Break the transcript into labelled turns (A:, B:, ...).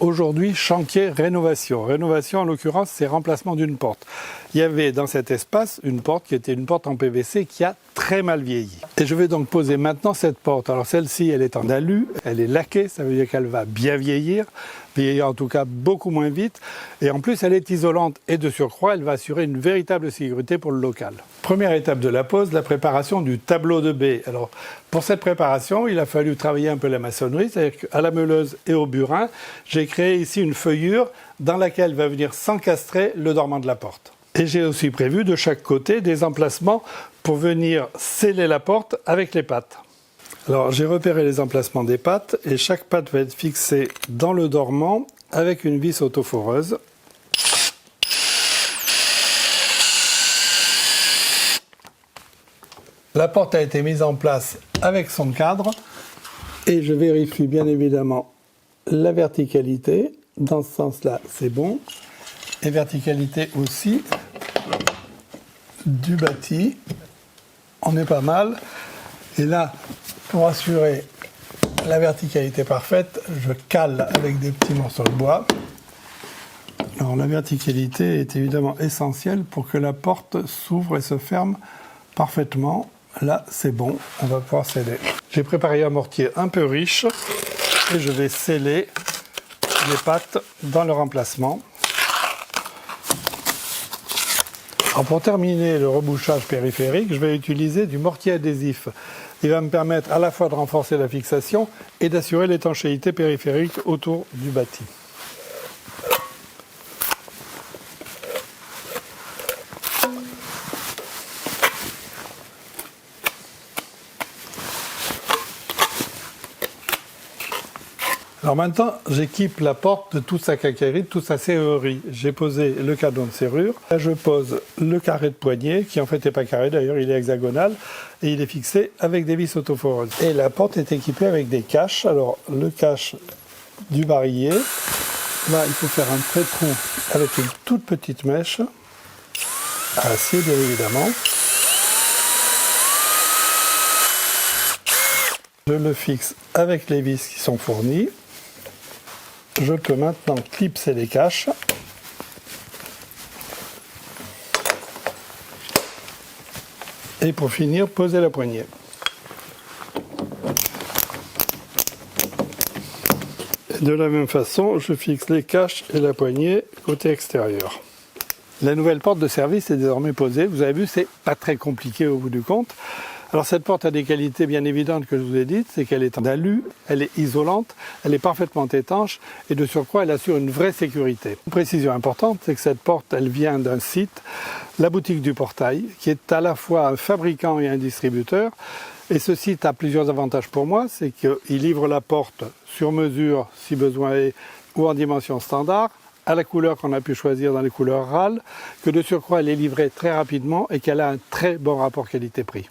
A: Alors aujourd'hui, chantier rénovation. Rénovation en l'occurrence, c'est remplacement d'une porte. Il y avait dans cet espace une porte qui était une porte en PVC qui a très mal vieilli. Et je vais donc poser maintenant cette porte. Alors celle-ci, elle est en alu, elle est laquée, ça veut dire qu'elle va bien vieillir en tout cas beaucoup moins vite. Et en plus, elle est isolante et de surcroît, elle va assurer une véritable sécurité pour le local. Première étape de la pose, la préparation du tableau de baie. Alors pour cette préparation, il a fallu travailler un peu la maçonnerie, c'est-à-dire qu'à la meuleuse et au burin, j'ai créé ici une feuillure dans laquelle va venir s'encastrer le dormant de la porte. Et j'ai aussi prévu de chaque côté des emplacements pour venir sceller la porte avec les pattes. Alors j'ai repéré les emplacements des pattes et chaque patte va être fixée dans le dormant avec une vis autoforeuse. La porte a été mise en place avec son cadre et je vérifie bien évidemment la verticalité. Dans ce sens-là, c'est bon. Et verticalité aussi du bâti. On est pas mal. Et là, pour assurer la verticalité parfaite, je cale avec des petits morceaux de bois. Alors la verticalité est évidemment essentielle pour que la porte s'ouvre et se ferme parfaitement. Là, c'est bon, on va pouvoir sceller. J'ai préparé un mortier un peu riche et je vais sceller les pattes dans leur emplacement. Alors pour terminer le rebouchage périphérique, je vais utiliser du mortier adhésif. Il va me permettre à la fois de renforcer la fixation et d'assurer l'étanchéité périphérique autour du bâti. Alors maintenant, j'équipe la porte de toute sa quincaillerie, de toute sa serrurerie. J'ai posé le cadenon de serrure. Là, je pose le carré de poignée, qui en fait n'est pas carré d'ailleurs, il est hexagonal, et il est fixé avec des vis autoforeuses. Et la porte est équipée avec des caches. Alors, le cache du barillet. Là, il faut faire un pré-trou avec une toute petite mèche, à acier bien évidemment. Je le fixe avec les vis qui sont fournies. Je peux maintenant clipser les caches. Et pour finir, poser la poignée. Et de la même façon, je fixe les caches et la poignée côté extérieur. La nouvelle porte de service est désormais posée. Vous avez vu, c'est pas très compliqué au bout du compte. Alors cette porte a des qualités bien évidentes que je vous ai dites, c'est qu'elle est en alu, elle est isolante, elle est parfaitement étanche et de surcroît elle assure une vraie sécurité. Une précision importante, c'est que cette porte elle vient d'un site, la boutique du Portail, qui est à la fois un fabricant et un distributeur. Et ce site a plusieurs avantages pour moi, c'est qu'il livre la porte sur mesure si besoin est ou en dimension standard, à la couleur qu'on a pu choisir dans les couleurs RAL, que de surcroît elle est livrée très rapidement et qu'elle a un très bon rapport qualité-prix.